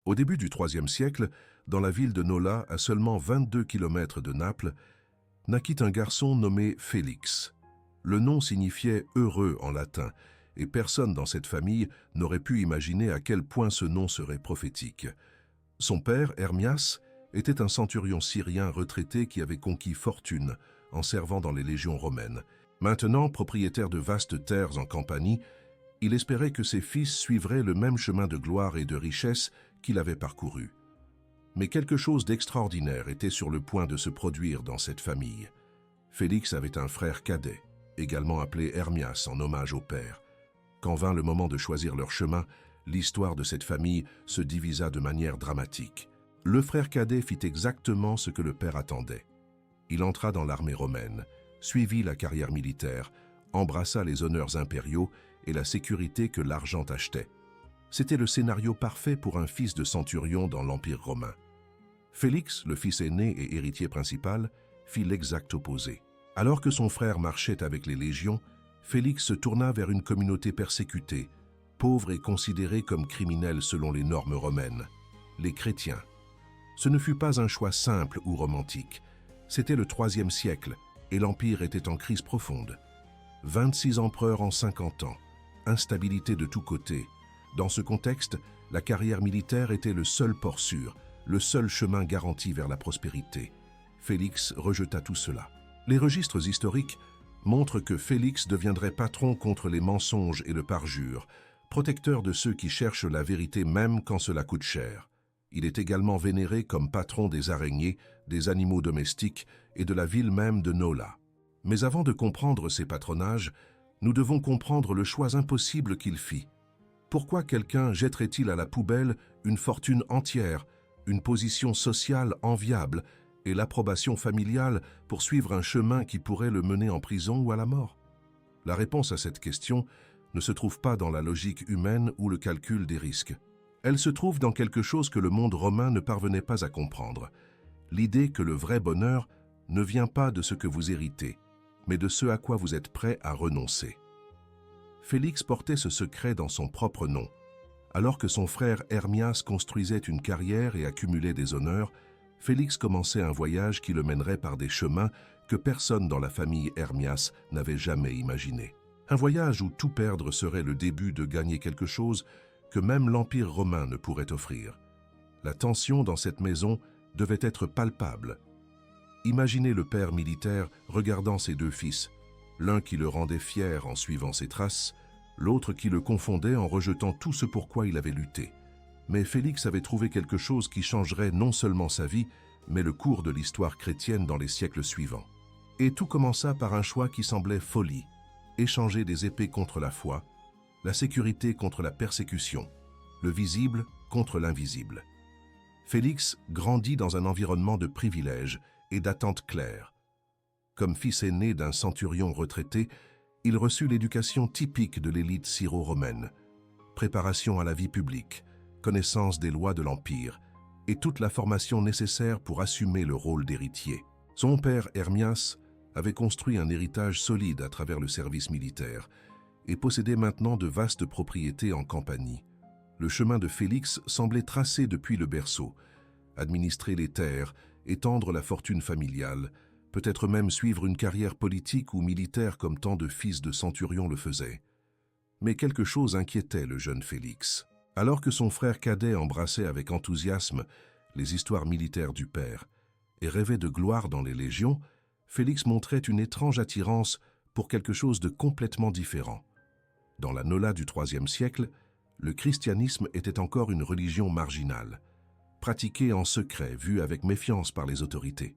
Au début du IIIe siècle, dans la ville de Nola, à seulement 22 kilomètres de Naples, naquit un garçon nommé Félix. Le nom signifiait « heureux » en latin, et personne dans cette famille n'aurait pu imaginer à quel point ce nom serait prophétique. Son père, Hermias, était un centurion syrien retraité qui avait conquis fortune en servant dans les légions romaines. Maintenant, propriétaire de vastes terres en Campanie, il espérait que ses fils suivraient le même chemin de gloire et de richesse qu'il avait parcouru. Mais quelque chose d'extraordinaire était sur le point de se produire dans cette famille. Félix avait un frère cadet, également appelé Hermias en hommage au père. Quand vint le moment de choisir leur chemin, l'histoire de cette famille se divisa de manière dramatique. Le frère cadet fit exactement ce que le père attendait. Il entra dans l'armée romaine, suivit la carrière militaire, embrassa les honneurs impériaux et la sécurité que l'argent achetait. C'était le scénario parfait pour un fils de centurion dans l'Empire romain. Félix, le fils aîné et héritier principal, fit l'exact opposé. Alors que son frère marchait avec les légions, Félix se tourna vers une communauté persécutée, pauvre et considérée comme criminelle selon les normes romaines, les chrétiens. Ce ne fut pas un choix simple ou romantique. C'était le IIIe siècle et l'Empire était en crise profonde. 26 empereurs en 50 ans, instabilité de tous côtés. Dans ce contexte, la carrière militaire était le seul port sûr, le seul chemin garanti vers la prospérité. Félix rejeta tout cela. Les registres historiques montrent que Félix deviendrait patron contre les mensonges et le parjure, protecteur de ceux qui cherchent la vérité même quand cela coûte cher. Il est également vénéré comme patron des araignées, des animaux domestiques et de la ville même de Nola. Mais avant de comprendre ces patronages, nous devons comprendre le choix impossible qu'il fit. Pourquoi quelqu'un jetterait-il à la poubelle une fortune entière, une position sociale enviable et l'approbation familiale pour suivre un chemin qui pourrait le mener en prison ou à la mort? La réponse à cette question ne se trouve pas dans la logique humaine ou le calcul des risques. Elle se trouve dans quelque chose que le monde romain ne parvenait pas à comprendre. L'idée que le vrai bonheur ne vient pas de ce que vous héritez, mais de ce à quoi vous êtes prêt à renoncer. Félix portait ce secret dans son propre nom. Alors que son frère Hermias construisait une carrière et accumulait des honneurs, Félix commençait un voyage qui le mènerait par des chemins que personne dans la famille Hermias n'avait jamais imaginé. Un voyage où tout perdre serait le début de gagner quelque chose que même l'Empire romain ne pourrait offrir. La tension dans cette maison devait être palpable. Imaginez le père militaire regardant ses deux fils, l'un qui le rendait fier en suivant ses traces, l'autre qui le confondait en rejetant tout ce pour quoi il avait lutté. Mais Félix avait trouvé quelque chose qui changerait non seulement sa vie, mais le cours de l'histoire chrétienne dans les siècles suivants. Et tout commença par un choix qui semblait folie, échanger des épées contre la foi, la sécurité contre la persécution, le visible contre l'invisible. Félix grandit dans un environnement de privilèges et d'attentes claires. Comme fils aîné d'un centurion retraité, il reçut l'éducation typique de l'élite syro-romaine, préparation à la vie publique, connaissance des lois de l'Empire et toute la formation nécessaire pour assumer le rôle d'héritier. Son père Hermias avait construit un héritage solide à travers le service militaire et possédait maintenant de vastes propriétés en Campanie. Le chemin de Félix semblait tracé depuis le berceau, administrer les terres, étendre la fortune familiale, peut-être même suivre une carrière politique ou militaire comme tant de fils de centurions le faisaient. Mais quelque chose inquiétait le jeune Félix. Alors que son frère cadet embrassait avec enthousiasme les histoires militaires du père et rêvait de gloire dans les légions, Félix montrait une étrange attirance pour quelque chose de complètement différent. Dans la Nola du IIIe siècle, le christianisme était encore une religion marginale, pratiquée en secret, vue avec méfiance par les autorités.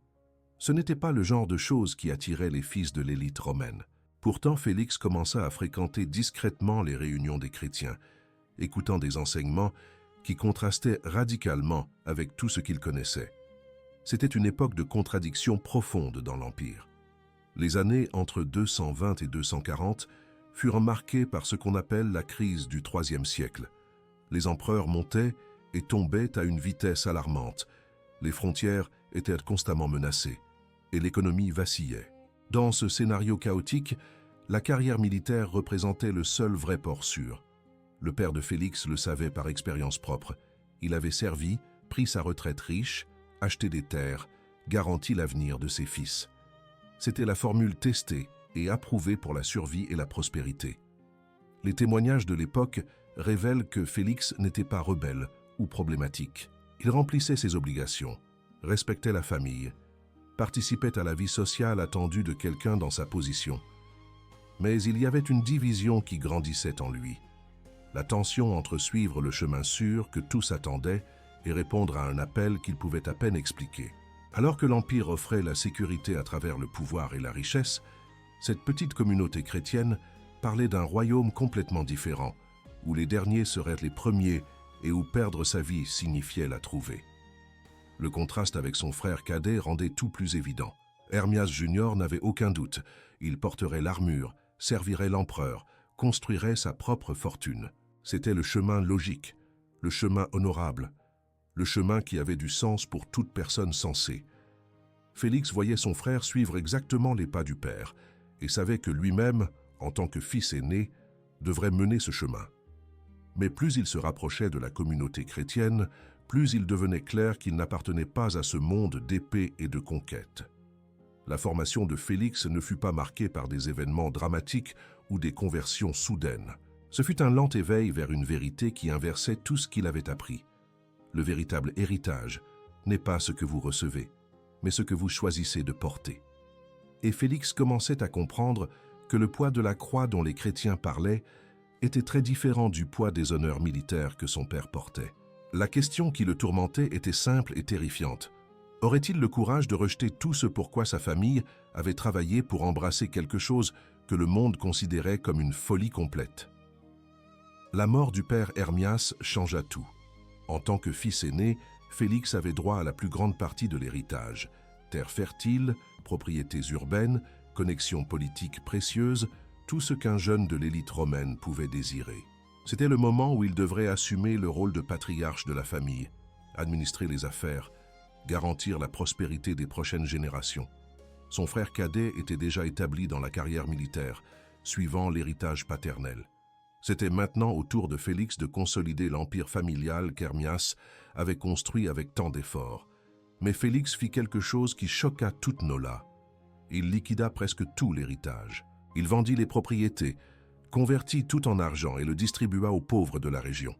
Ce n'était pas le genre de choses qui attirait les fils de l'élite romaine. Pourtant, Félix commença à fréquenter discrètement les réunions des chrétiens, écoutant des enseignements qui contrastaient radicalement avec tout ce qu'il connaissait. C'était une époque de contradictions profondes dans l'Empire. Les années entre 220 et 240 furent marquées par ce qu'on appelle la crise du IIIe siècle. Les empereurs montaient et tombaient à une vitesse alarmante. Les frontières étaient constamment menacées et l'économie vacillait. Dans ce scénario chaotique, la carrière militaire représentait le seul vrai port sûr. Le père de Félix le savait par expérience propre. Il avait servi, pris sa retraite riche, acheté des terres, garanti l'avenir de ses fils. C'était la formule testée et approuvée pour la survie et la prospérité. Les témoignages de l'époque révèlent que Félix n'était pas rebelle ou problématique. Il remplissait ses obligations, respectait la famille, participait à la vie sociale attendue de quelqu'un dans sa position. Mais il y avait une division qui grandissait en lui. La tension entre suivre le chemin sûr que tous attendaient et répondre à un appel qu'il pouvait à peine expliquer. Alors que l'Empire offrait la sécurité à travers le pouvoir et la richesse, cette petite communauté chrétienne parlait d'un royaume complètement différent, où les derniers seraient les premiers et où perdre sa vie signifiait la trouver. Le contraste avec son frère cadet rendait tout plus évident. Hermias Junior n'avait aucun doute. Il porterait l'armure, servirait l'empereur, construirait sa propre fortune. C'était le chemin logique, le chemin honorable, le chemin qui avait du sens pour toute personne sensée. Félix voyait son frère suivre exactement les pas du père et savait que lui-même, en tant que fils aîné, devrait mener ce chemin. Mais plus il se rapprochait de la communauté chrétienne, plus il devenait clair qu'il n'appartenait pas à ce monde d'épée et de conquête. La formation de Félix ne fut pas marquée par des événements dramatiques ou des conversions soudaines. Ce fut un lent éveil vers une vérité qui inversait tout ce qu'il avait appris. Le véritable héritage n'est pas ce que vous recevez, mais ce que vous choisissez de porter. Et Félix commençait à comprendre que le poids de la croix dont les chrétiens parlaient était très différent du poids des honneurs militaires que son père portait. La question qui le tourmentait était simple et terrifiante. Aurait-il le courage de rejeter tout ce pourquoi sa famille avait travaillé pour embrasser quelque chose que le monde considérait comme une folie complète? La mort du père Hermias changea tout. En tant que fils aîné, Félix avait droit à la plus grande partie de l'héritage. Terres fertiles, propriétés urbaines, connexions politiques précieuses, tout ce qu'un jeune de l'élite romaine pouvait désirer. C'était le moment où il devrait assumer le rôle de patriarche de la famille, administrer les affaires, garantir la prospérité des prochaines générations. Son frère cadet était déjà établi dans la carrière militaire, suivant l'héritage paternel. C'était maintenant au tour de Félix de consolider l'empire familial qu'Hermias avait construit avec tant d'efforts. Mais Félix fit quelque chose qui choqua toute Nola. Il liquida presque tout l'héritage. Il vendit les propriétés, convertit tout en argent et le distribua aux pauvres de la région.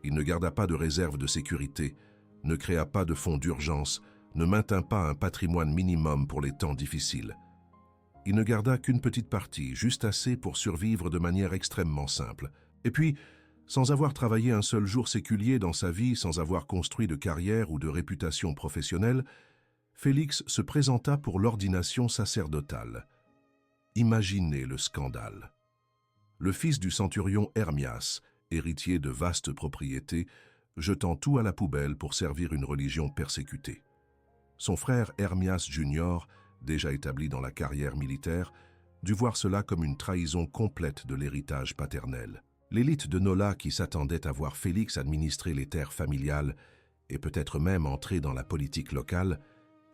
Il ne garda pas de réserve de sécurité, ne créa pas de fonds d'urgence, ne maintint pas un patrimoine minimum pour les temps difficiles. Il ne garda qu'une petite partie, juste assez pour survivre de manière extrêmement simple. Et puis, sans avoir travaillé un seul jour séculier dans sa vie, sans avoir construit de carrière ou de réputation professionnelle, Félix se présenta pour l'ordination sacerdotale. Imaginez le scandale. Le fils du centurion Hermias, héritier de vastes propriétés, jetant tout à la poubelle pour servir une religion persécutée. Son frère Hermias Junior, déjà établi dans la carrière militaire, dut voir cela comme une trahison complète de l'héritage paternel. L'élite de Nola, qui s'attendait à voir Félix administrer les terres familiales et peut-être même entrer dans la politique locale,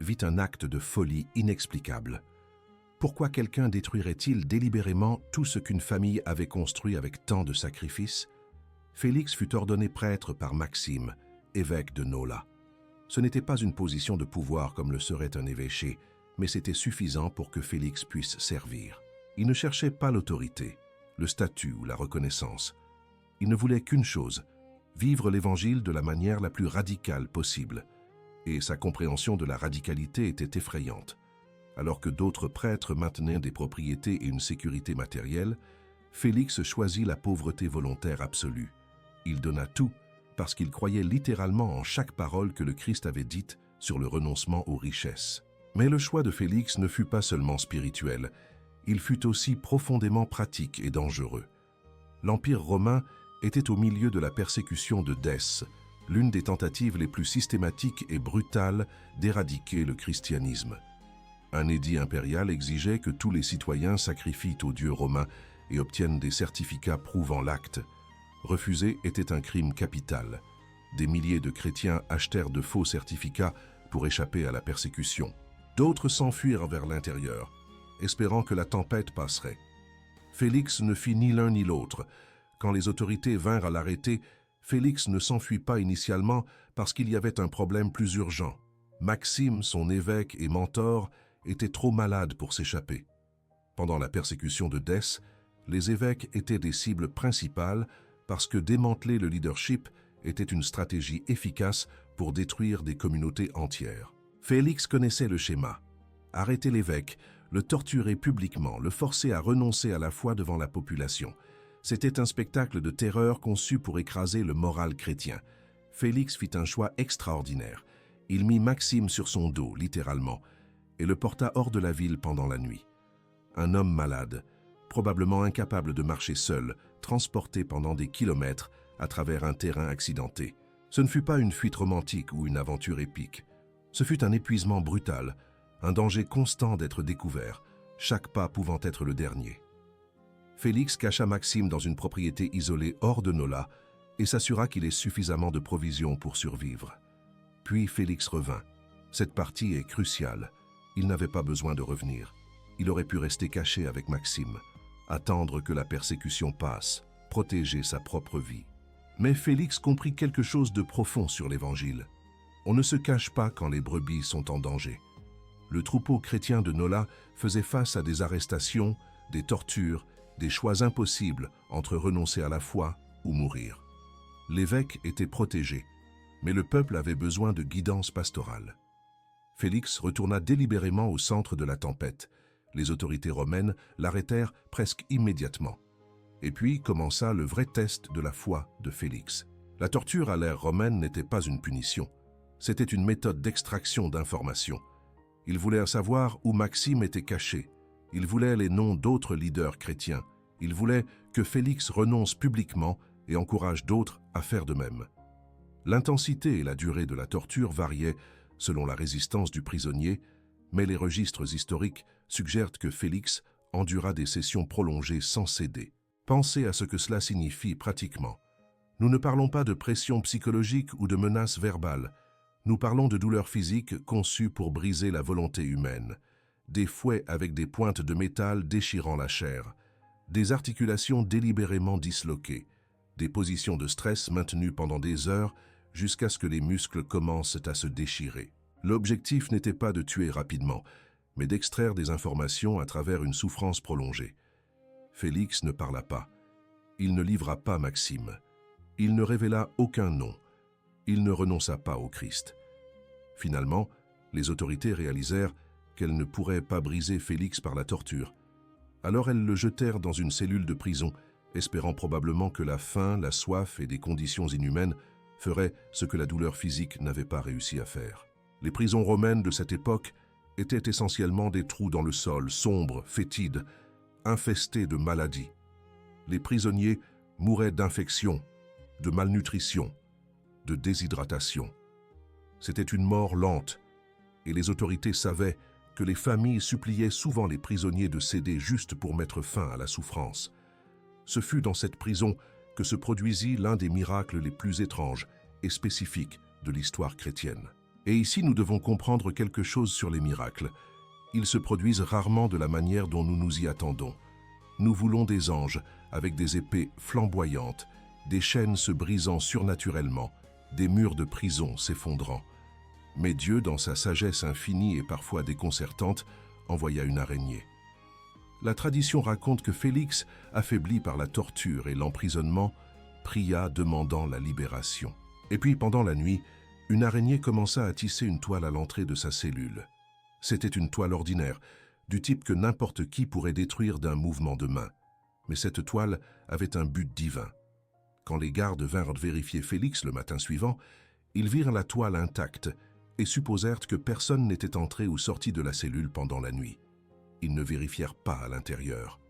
vit un acte de folie inexplicable. Pourquoi quelqu'un détruirait-il délibérément tout ce qu'une famille avait construit avec tant de sacrifices? Félix fut ordonné prêtre par Maxime, évêque de Nola. Ce n'était pas une position de pouvoir comme le serait un évêché, mais c'était suffisant pour que Félix puisse servir. Il ne cherchait pas l'autorité, le statut ou la reconnaissance. Il ne voulait qu'une chose, vivre l'Évangile de la manière la plus radicale possible. Et sa compréhension de la radicalité était effrayante. Alors que d'autres prêtres maintenaient des propriétés et une sécurité matérielle, Félix choisit la pauvreté volontaire absolue. Il donna tout parce qu'il croyait littéralement en chaque parole que le Christ avait dite sur le renoncement aux richesses. Mais le choix de Félix ne fut pas seulement spirituel, il fut aussi profondément pratique et dangereux. L'Empire romain était au milieu de la persécution de Dèce, l'une des tentatives les plus systématiques et brutales d'éradiquer le christianisme. Un édit impérial exigeait que tous les citoyens sacrifient aux dieux romains et obtiennent des certificats prouvant l'acte. Refuser était un crime capital. Des milliers de chrétiens achetèrent de faux certificats pour échapper à la persécution. D'autres s'enfuirent vers l'intérieur, espérant que la tempête passerait. Félix ne fit ni l'un ni l'autre. Quand les autorités vinrent à l'arrêter, Félix ne s'enfuit pas initialement parce qu'il y avait un problème plus urgent. Maxime, son évêque et mentor, était trop malade pour s'échapper. Pendant la persécution de Dès, les évêques étaient des cibles principales parce que démanteler le leadership était une stratégie efficace pour détruire des communautés entières. Félix connaissait le schéma. Arrêter l'évêque, le torturer publiquement, le forcer à renoncer à la foi devant la population. C'était un spectacle de terreur conçu pour écraser le moral chrétien. Félix fit un choix extraordinaire. Il mit Maxime sur son dos, littéralement, et le porta hors de la ville pendant la nuit. Un homme malade, probablement incapable de marcher seul, transporté pendant des kilomètres à travers un terrain accidenté. Ce ne fut pas une fuite romantique ou une aventure épique. Ce fut un épuisement brutal, un danger constant d'être découvert, chaque pas pouvant être le dernier. Félix cacha Maxime dans une propriété isolée hors de Nola et s'assura qu'il ait suffisamment de provisions pour survivre. Puis Félix revint. Cette partie est cruciale. Il n'avait pas besoin de revenir. Il aurait pu rester caché avec Maxime, attendre que la persécution passe, protéger sa propre vie. Mais Félix comprit quelque chose de profond sur l'Évangile. On ne se cache pas quand les brebis sont en danger. Le troupeau chrétien de Nola faisait face à des arrestations, des tortures, des choix impossibles entre renoncer à la foi ou mourir. L'évêque était protégé, mais le peuple avait besoin de guidance pastorale. Félix retourna délibérément au centre de la tempête. Les autorités romaines l'arrêtèrent presque immédiatement. Et puis commença le vrai test de la foi de Félix. La torture à l'ère romaine n'était pas une punition. C'était une méthode d'extraction d'informations. Il voulait savoir où Maxime était caché. Il voulait les noms d'autres leaders chrétiens. Il voulait que Félix renonce publiquement et encourage d'autres à faire de même. L'intensité et la durée de la torture variaient selon la résistance du prisonnier, mais les registres historiques suggèrent que Félix endura des sessions prolongées sans céder. Pensez à ce que cela signifie pratiquement. Nous ne parlons pas de pression psychologique ou de menaces verbales. Nous parlons de douleurs physiques conçues pour briser la volonté humaine. Des fouets avec des pointes de métal déchirant la chair. Des articulations délibérément disloquées. Des positions de stress maintenues pendant des heures jusqu'à ce que les muscles commencent à se déchirer. L'objectif n'était pas de tuer rapidement, mais d'extraire des informations à travers une souffrance prolongée. Félix ne parla pas. Il ne livra pas Maxime. Il ne révéla aucun nom. Il ne renonça pas au Christ. Finalement, les autorités réalisèrent qu'elles ne pourraient pas briser Félix par la torture. Alors elles le jetèrent dans une cellule de prison, espérant probablement que la faim, la soif et des conditions inhumaines feraient ce que la douleur physique n'avait pas réussi à faire. Les prisons romaines de cette époque étaient essentiellement des trous dans le sol, sombres, fétides, infestés de maladies. Les prisonniers mouraient d'infections, de malnutrition, de déshydratation. C'était une mort lente, et les autorités savaient que les familles suppliaient souvent les prisonniers de céder juste pour mettre fin à la souffrance. Ce fut dans cette prison que se produisit l'un des miracles les plus étranges et spécifiques de l'histoire chrétienne. Et ici, nous devons comprendre quelque chose sur les miracles. Ils se produisent rarement de la manière dont nous nous y attendons. Nous voulons des anges avec des épées flamboyantes, des chaînes se brisant surnaturellement, des murs de prison s'effondrant. Mais Dieu, dans sa sagesse infinie et parfois déconcertante, envoya une araignée. La tradition raconte que Félix, affaibli par la torture et l'emprisonnement, pria demandant la libération. Et puis, pendant la nuit, une araignée commença à tisser une toile à l'entrée de sa cellule. C'était une toile ordinaire, du type que n'importe qui pourrait détruire d'un mouvement de main. Mais cette toile avait un but divin. Quand les gardes vinrent vérifier Félix le matin suivant, ils virent la toile intacte et supposèrent que personne n'était entré ou sorti de la cellule pendant la nuit. Ils ne vérifièrent pas à l'intérieur.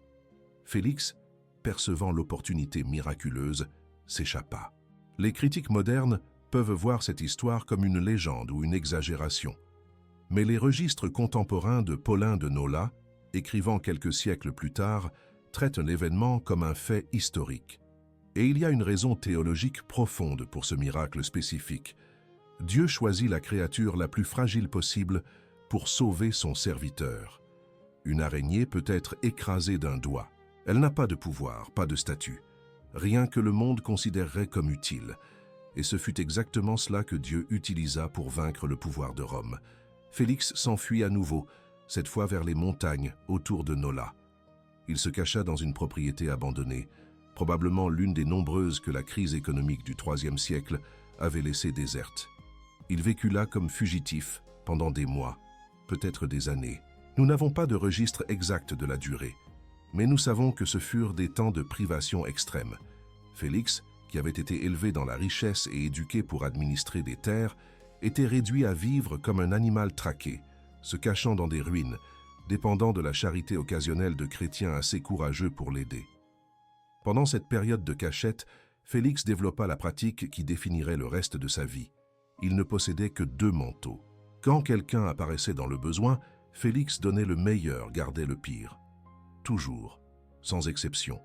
Félix, percevant l'opportunité miraculeuse, s'échappa. Les critiques modernes peuvent voir cette histoire comme une légende ou une exagération. Mais les registres contemporains de Paulin de Nola, écrivant quelques siècles plus tard, traitent l'événement comme un fait historique. Et il y a une raison théologique profonde pour ce miracle spécifique. Dieu choisit la créature la plus fragile possible pour sauver son serviteur. Une araignée peut être écrasée d'un doigt. Elle n'a pas de pouvoir, pas de statut. rien que le monde considérerait comme utile. Et ce fut exactement cela que Dieu utilisa pour vaincre le pouvoir de Rome. Félix s'enfuit à nouveau, cette fois vers les montagnes autour de Nola. Il se cacha dans une propriété abandonnée, probablement l'une des nombreuses que la crise économique du IIIe siècle avait laissées désertes. Il vécut là comme fugitif pendant des mois, peut-être des années. Nous n'avons pas de registre exact de la durée, mais nous savons que ce furent des temps de privation extrême. Félix, qui avait été élevé dans la richesse et éduqué pour administrer des terres, était réduit à vivre comme un animal traqué, se cachant dans des ruines, dépendant de la charité occasionnelle de chrétiens assez courageux pour l'aider. Pendant cette période de cachette, Félix développa la pratique qui définirait le reste de sa vie. Il ne possédait que 2 manteaux. Quand quelqu'un apparaissait dans le besoin, Félix donnait le meilleur, gardait le pire. Toujours, sans exception.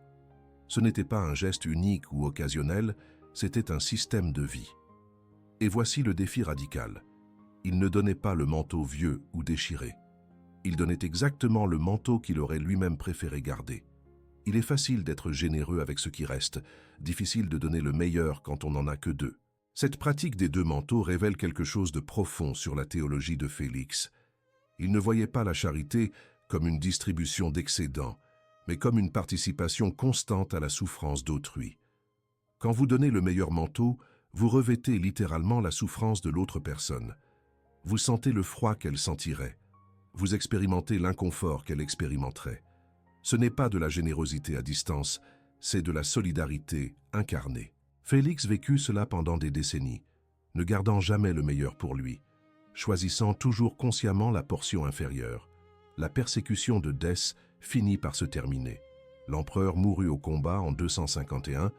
Ce n'était pas un geste unique ou occasionnel, c'était un système de vie. Et voici le défi radical. Il ne donnait pas le manteau vieux ou déchiré. Il donnait exactement le manteau qu'il aurait lui-même préféré garder. Il est facile d'être généreux avec ce qui reste, difficile de donner le meilleur quand on n'en a que 2. Cette pratique des 2 manteaux révèle quelque chose de profond sur la théologie de Félix. Il ne voyait pas la charité comme une distribution d'excédents, mais comme une participation constante à la souffrance d'autrui. Quand vous donnez le meilleur manteau, vous revêtez littéralement la souffrance de l'autre personne. Vous sentez le froid qu'elle sentirait. Vous expérimentez l'inconfort qu'elle expérimenterait. Ce n'est pas de la générosité à distance, c'est de la solidarité incarnée. Félix vécut cela pendant des décennies, ne gardant jamais le meilleur pour lui, choisissant toujours consciemment la portion inférieure. La persécution de Dèce finit par se terminer. L'empereur mourut au combat en 251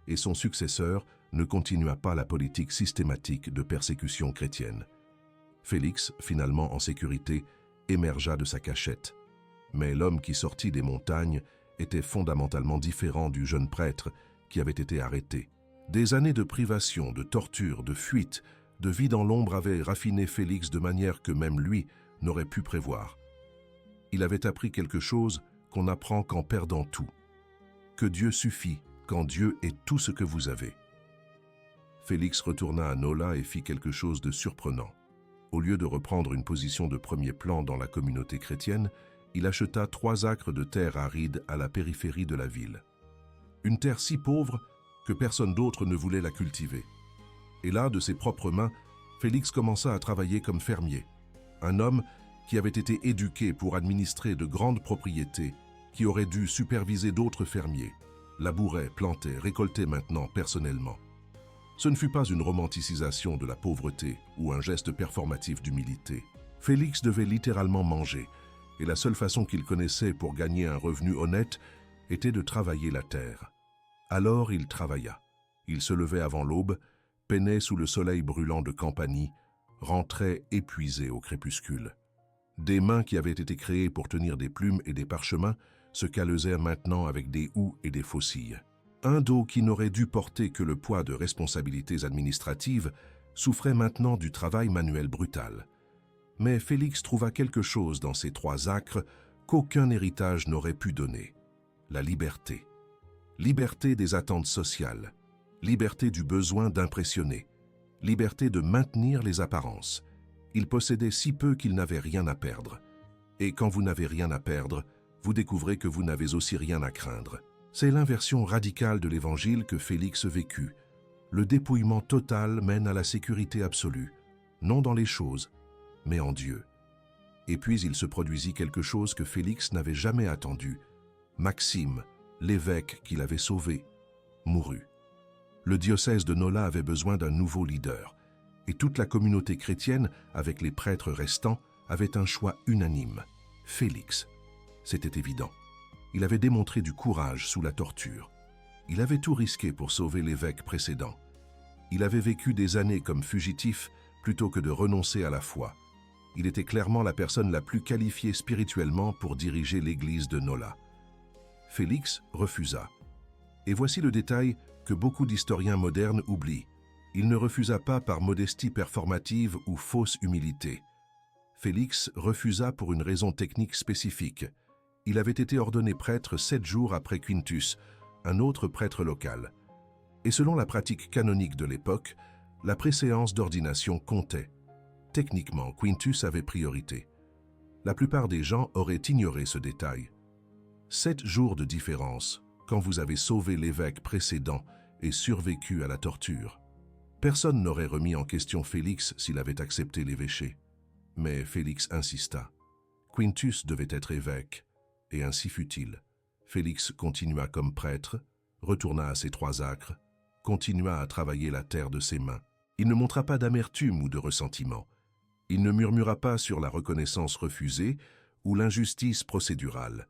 et son successeur ne continua pas la politique systématique de persécution chrétienne. Félix, finalement en sécurité, émergea de sa cachette. Mais l'homme qui sortit des montagnes était fondamentalement différent du jeune prêtre qui avait été arrêté. Des années de privation, de torture, de fuite, de vie dans l'ombre avaient raffiné Félix de manière que même lui n'aurait pu prévoir. Il avait appris quelque chose qu'on apprend qu'en perdant tout, que Dieu suffit quand Dieu est tout ce que vous avez. Félix retourna à Nola et fit quelque chose de surprenant. Au lieu de reprendre une position de premier plan dans la communauté chrétienne, il acheta 3 acres de terre aride à la périphérie de la ville. Une terre si pauvre que personne d'autre ne voulait la cultiver. Et là, de ses propres mains, Félix commença à travailler comme fermier. Un homme qui avait été éduqué pour administrer de grandes propriétés, qui aurait dû superviser d'autres fermiers, labourait, plantait, récoltait maintenant personnellement. Ce ne fut pas une romanticisation de la pauvreté ou un geste performatif d'humilité. Félix devait littéralement manger, et la seule façon qu'il connaissait pour gagner un revenu honnête était de travailler la terre. Alors il travailla. Il se levait avant l'aube, peinait sous le soleil brûlant de Campanie, rentrait épuisé au crépuscule. Des mains qui avaient été créées pour tenir des plumes et des parchemins se calesaient maintenant avec des houes et des faucilles. Un dos qui n'aurait dû porter que le poids de responsabilités administratives souffrait maintenant du travail manuel brutal. Mais Félix trouva quelque chose dans ces 3 acres qu'aucun héritage n'aurait pu donner. La liberté. Liberté des attentes sociales. Liberté du besoin d'impressionner. Liberté de maintenir les apparences. Il possédait si peu qu'il n'avait rien à perdre. Et quand vous n'avez rien à perdre, vous découvrez que vous n'avez aussi rien à craindre. C'est l'inversion radicale de l'évangile que Félix vécut. Le dépouillement total mène à la sécurité absolue, non dans les choses, mais en Dieu. Et puis il se produisit quelque chose que Félix n'avait jamais attendu. Maxime, l'évêque qu'il avait sauvé, mourut. Le diocèse de Nola avait besoin d'un nouveau leader, et toute la communauté chrétienne, avec les prêtres restants, avait un choix unanime. Félix. C'était évident. Il avait démontré du courage sous la torture. Il avait tout risqué pour sauver l'évêque précédent. Il avait vécu des années comme fugitif plutôt que de renoncer à la foi. Il était clairement la personne la plus qualifiée spirituellement pour diriger l'église de Nola. Félix refusa. Et voici le détail que beaucoup d'historiens modernes oublient. Il ne refusa pas par modestie performative ou fausse humilité. Félix refusa pour une raison technique spécifique. Il avait été ordonné prêtre 7 jours après Quintus, un autre prêtre local. Et selon la pratique canonique de l'époque, la préséance d'ordination comptait. Techniquement, Quintus avait priorité. La plupart des gens auraient ignoré ce détail. 7 jours de différence, quand vous avez sauvé l'évêque précédent et survécu à la torture. Personne n'aurait remis en question Félix s'il avait accepté l'évêché. Mais Félix insista. Quintus devait être évêque, et ainsi fut-il. Félix continua comme prêtre, retourna à ses 3 acres, continua à travailler la terre de ses mains. Il ne montra pas d'amertume ou de ressentiment. Il ne murmura pas sur la reconnaissance refusée ou l'injustice procédurale.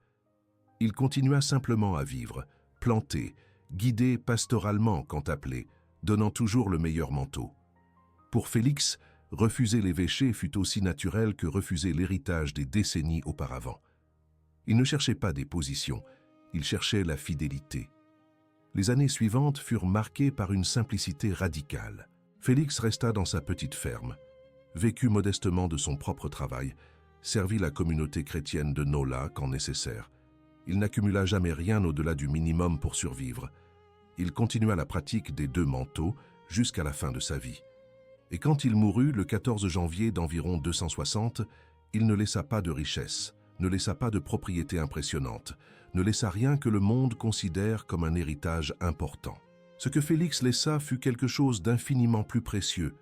Il continua simplement à vivre, planté, guidé pastoralement quand appelé, donnant toujours le meilleur manteau. Pour Félix, refuser l'évêché fut aussi naturel que refuser l'héritage des décennies auparavant. Il ne cherchait pas des positions, il cherchait la fidélité. Les années suivantes furent marquées par une simplicité radicale. Félix resta dans sa petite ferme, vécut modestement de son propre travail, servit la communauté chrétienne de Nola quand nécessaire. Il n'accumula jamais rien au-delà du minimum pour survivre. Il continua la pratique des 2 manteaux jusqu'à la fin de sa vie. Et quand il mourut, le 14 janvier d'environ 260, il ne laissa pas de richesse, ne laissa pas de propriété impressionnante, ne laissa rien que le monde considère comme un héritage important. Ce que Félix laissa fut quelque chose d'infiniment plus précieux,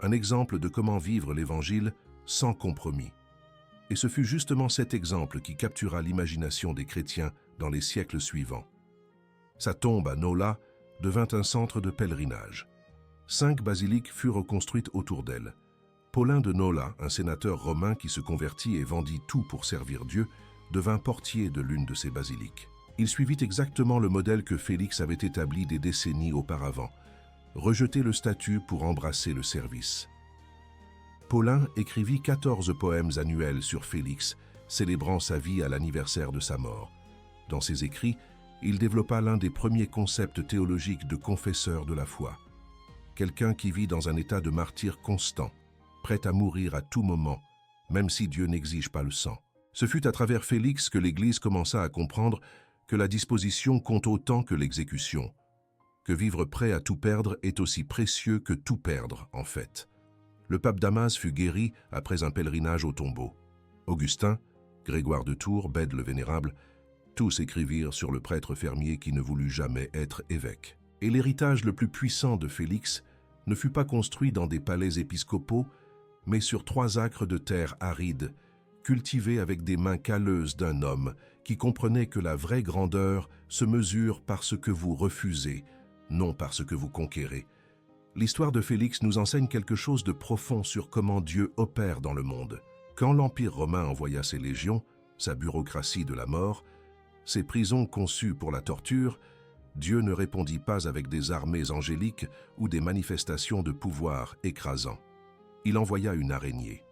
un exemple de comment vivre l'Évangile sans compromis. Et ce fut justement cet exemple qui captura l'imagination des chrétiens dans les siècles suivants. Sa tombe à Nola devint un centre de pèlerinage. 5 basiliques furent reconstruites autour d'elle. Paulin de Nola, un sénateur romain qui se convertit et vendit tout pour servir Dieu, devint portier de l'une de ces basiliques. Il suivit exactement le modèle que Félix avait établi des décennies auparavant, rejeter le statut pour embrasser le service. Paulin écrivit 14 poèmes annuels sur Félix, célébrant sa vie à l'anniversaire de sa mort. Dans ses écrits, il développa l'un des premiers concepts théologiques de confesseur de la foi. Quelqu'un qui vit dans un état de martyr constant, prêt à mourir à tout moment, même si Dieu n'exige pas le sang. Ce fut à travers Félix que l'Église commença à comprendre que la disposition compte autant que l'exécution, que vivre prêt à tout perdre est aussi précieux que tout perdre, en fait. Le pape Damas fut guéri après un pèlerinage au tombeau. Augustin, Grégoire de Tours, Bède le Vénérable, tous écrivirent sur le prêtre fermier qui ne voulut jamais être évêque. Et l'héritage le plus puissant de Félix ne fut pas construit dans des palais épiscopaux, mais sur 3 acres de terre aride, cultivés avec des mains calleuses d'un homme qui comprenait que la vraie grandeur se mesure par ce que vous refusez, non par ce que vous conquérez. L'histoire de Félix nous enseigne quelque chose de profond sur comment Dieu opère dans le monde. Quand l'Empire romain envoya ses légions, sa bureaucratie de la mort, ses prisons conçues pour la torture, Dieu ne répondit pas avec des armées angéliques ou des manifestations de pouvoir écrasants. Il envoya une araignée,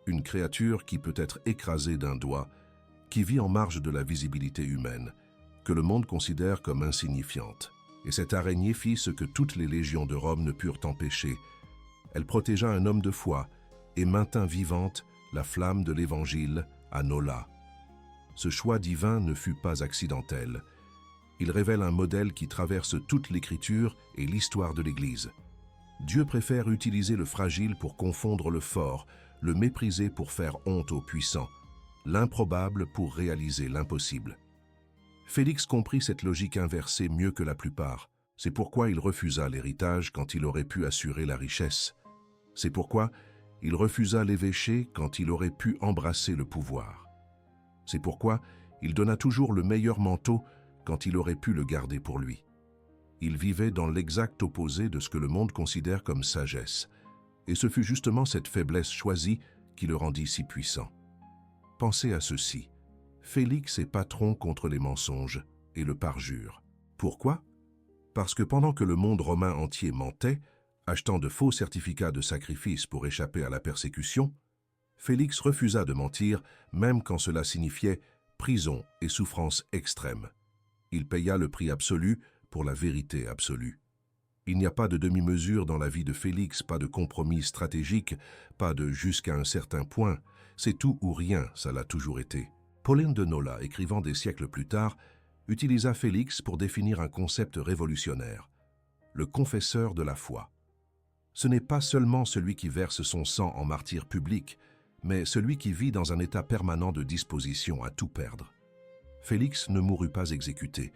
une créature qui peut être écrasée d'un doigt, qui vit en marge de la visibilité humaine, que le monde considère comme insignifiante. Et cette araignée fit ce que toutes les légions de Rome ne purent empêcher. Elle protégea un homme de foi et maintint vivante la flamme de l'Évangile à Nola. Ce choix divin ne fut pas accidentel. Il révèle un modèle qui traverse toute l'Écriture et l'histoire de l'Église. Dieu préfère utiliser le fragile pour confondre le fort, le mépriser pour faire honte aux puissants, l'improbable pour réaliser l'impossible. Félix comprit cette logique inversée mieux que la plupart. C'est pourquoi il refusa l'héritage quand il aurait pu assurer la richesse. C'est pourquoi il refusa l'évêché quand il aurait pu embrasser le pouvoir. C'est pourquoi il donna toujours le meilleur manteau quand il aurait pu le garder pour lui. Il vivait dans l'exact opposé de ce que le monde considère comme sagesse. Et ce fut justement cette faiblesse choisie qui le rendit si puissant. Pensez à ceci. Félix est patron contre les mensonges et le parjure. Pourquoi? Parce que pendant que le monde romain entier mentait, achetant de faux certificats de sacrifice pour échapper à la persécution, Félix refusa de mentir, même quand cela signifiait prison et souffrance extrême. Il paya le prix absolu pour la vérité absolue. Il n'y a pas de demi-mesure dans la vie de Félix, pas de compromis stratégique, pas de jusqu'à un certain point. C'est tout ou rien, ça l'a toujours été. Paulin de Nola, écrivant des siècles plus tard, utilisa Félix pour définir un concept révolutionnaire, le confesseur de la foi. Ce n'est pas seulement celui qui verse son sang en martyr public, mais celui qui vit dans un état permanent de disposition à tout perdre. Félix ne mourut pas exécuté,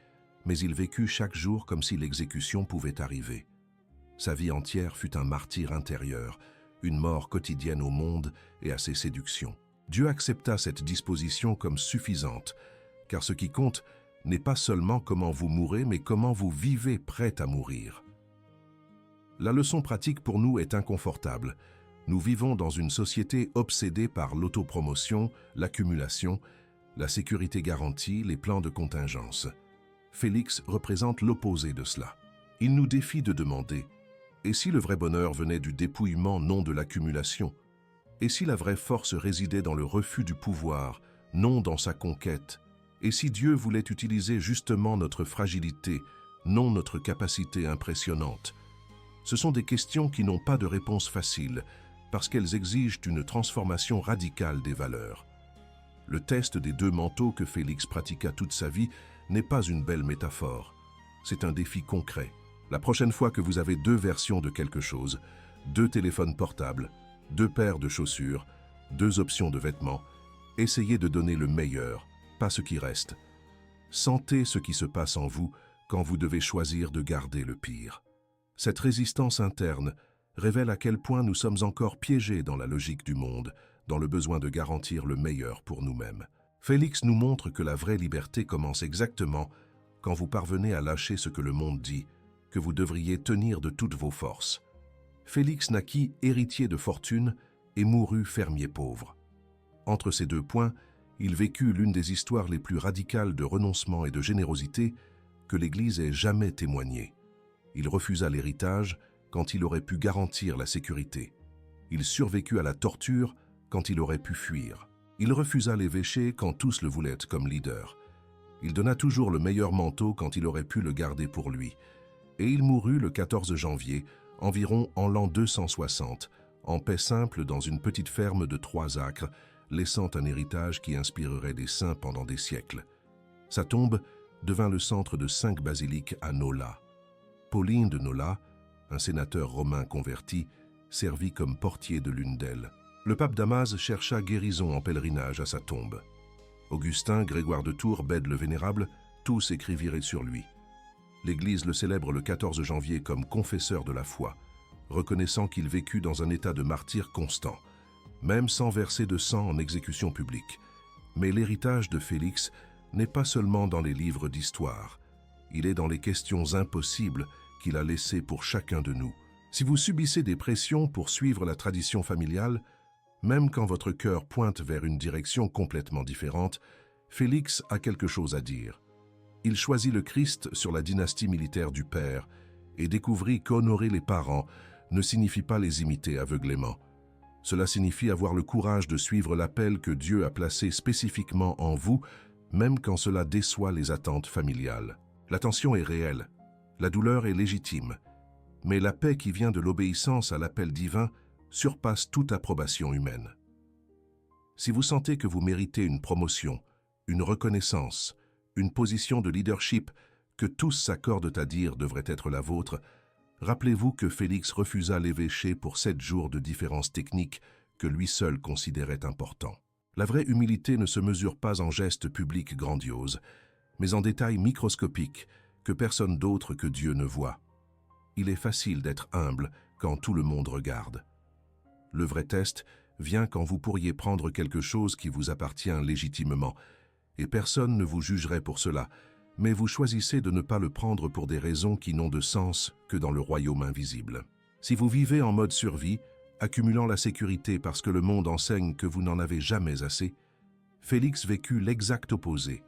mais il vécut chaque jour comme si l'exécution pouvait arriver. Sa vie entière fut un martyr intérieur, une mort quotidienne au monde et à ses séductions. Dieu accepta cette disposition comme suffisante, car ce qui compte n'est pas seulement comment vous mourrez, mais comment vous vivez prêt à mourir. La leçon pratique pour nous est inconfortable. Nous vivons dans une société obsédée par l'autopromotion, l'accumulation, la sécurité garantie, les plans de contingence. Félix représente l'opposé de cela. Il nous défie de demander « Et si le vrai bonheur venait du dépouillement, non de l'accumulation? Et si la vraie force résidait dans le refus du pouvoir, non dans sa conquête? Et si Dieu voulait utiliser justement notre fragilité, non notre capacité impressionnante ?» Ce sont des questions qui n'ont pas de réponse facile, parce qu'elles exigent une transformation radicale des valeurs. Le test des 2 manteaux que Félix pratiqua toute sa vie n'est pas une belle métaphore. C'est un défi concret. La prochaine fois que vous avez 2 versions de quelque chose, 2 téléphones portables, 2 paires de chaussures, 2 options de vêtements, essayez de donner le meilleur, pas ce qui reste. Sentez ce qui se passe en vous quand vous devez choisir de garder le pire. Cette résistance interne révèle à quel point nous sommes encore piégés dans la logique du monde, dans le besoin de garantir le meilleur pour nous-mêmes. Félix nous montre que la vraie liberté commence exactement quand vous parvenez à lâcher ce que le monde dit, que vous devriez tenir de toutes vos forces. Félix naquit héritier de fortune et mourut fermier pauvre. Entre ces 2 points, il vécut l'une des histoires les plus radicales de renoncement et de générosité que l'Église ait jamais témoignée. Il refusa l'héritage quand il aurait pu garantir la sécurité. Il survécut à la torture quand il aurait pu fuir. Il refusa l'évêché quand tous le voulaient comme leader. Il donna toujours le meilleur manteau quand il aurait pu le garder pour lui. Et il mourut le 14 janvier, environ en l'an 260, en paix simple dans une petite ferme de 3 acres, laissant un héritage qui inspirerait des saints pendant des siècles. Sa tombe devint le centre de 5 basiliques à Nola. Pauline de Nola, un sénateur romain converti, servit comme portier de l'une d'elles. Le pape Damas chercha guérison en pèlerinage à sa tombe. Augustin, Grégoire de Tours, Bède le Vénérable, tous écrivirent sur lui. L'Église le célèbre le 14 janvier comme confesseur de la foi, reconnaissant qu'il vécut dans un état de martyr constant, même sans verser de sang en exécution publique. Mais l'héritage de Félix n'est pas seulement dans les livres d'histoire, il est dans les questions impossibles qu'il a laissées pour chacun de nous. Si vous subissez des pressions pour suivre la tradition familiale, même quand votre cœur pointe vers une direction complètement différente, Félix a quelque chose à dire. Il choisit le Christ sur la dynastie militaire du père et découvrit qu'honorer les parents ne signifie pas les imiter aveuglément. Cela signifie avoir le courage de suivre l'appel que Dieu a placé spécifiquement en vous, même quand cela déçoit les attentes familiales. La tension est réelle, la douleur est légitime, mais la paix qui vient de l'obéissance à l'appel divin surpasse toute approbation humaine. Si vous sentez que vous méritez une promotion, une reconnaissance, une position de leadership que tous s'accordent à dire devrait être la vôtre, rappelez-vous que Félix refusa l'évêché pour 7 jours de différences techniques que lui seul considérait importants. La vraie humilité ne se mesure pas en gestes publics grandioses, mais en détails microscopiques que personne d'autre que Dieu ne voit. Il est facile d'être humble quand tout le monde regarde. Le vrai test vient quand vous pourriez prendre quelque chose qui vous appartient légitimement, et personne ne vous jugerait pour cela, mais vous choisissez de ne pas le prendre pour des raisons qui n'ont de sens que dans le royaume invisible. Si vous vivez en mode survie, accumulant la sécurité parce que le monde enseigne que vous n'en avez jamais assez, Félix vécut l'exact opposé.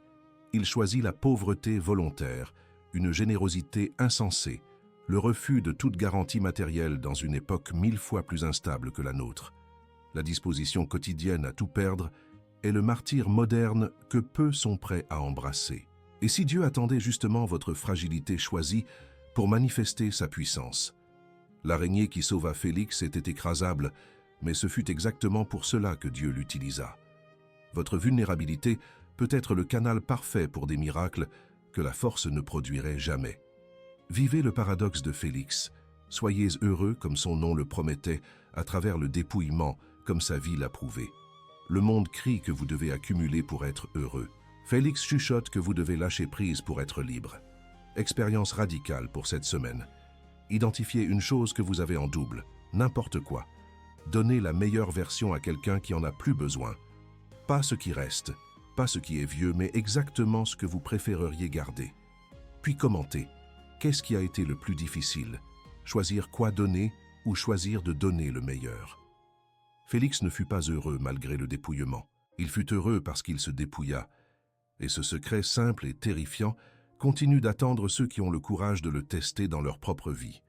Il choisit la pauvreté volontaire, une générosité insensée, le refus de toute garantie matérielle dans une époque 1000 fois plus instable que la nôtre. La disposition quotidienne à tout perdre est le martyre moderne que peu sont prêts à embrasser. Et si Dieu attendait justement votre fragilité choisie pour manifester sa puissance? L'araignée qui sauva Félix était écrasable, mais ce fut exactement pour cela que Dieu l'utilisa. Votre vulnérabilité peut être le canal parfait pour des miracles, que la force ne produirait jamais. Vivez le paradoxe de Félix. Soyez heureux, comme son nom le promettait, à travers le dépouillement, comme sa vie l'a prouvé. Le monde crie que vous devez accumuler pour être heureux. Félix chuchote que vous devez lâcher prise pour être libre. Expérience radicale pour cette semaine. Identifiez une chose que vous avez en double, n'importe quoi. Donnez la meilleure version à quelqu'un qui en a plus besoin. Pas ce qui reste, pas ce qui est vieux, mais exactement ce que vous préféreriez garder. Puis commentez. Qu'est-ce qui a été le plus difficile? Choisir quoi donner ou choisir de donner le meilleur? Félix ne fut pas heureux malgré le dépouillement. Il fut heureux parce qu'il se dépouilla. Et ce secret simple et terrifiant continue d'attendre ceux qui ont le courage de le tester dans leur propre vie.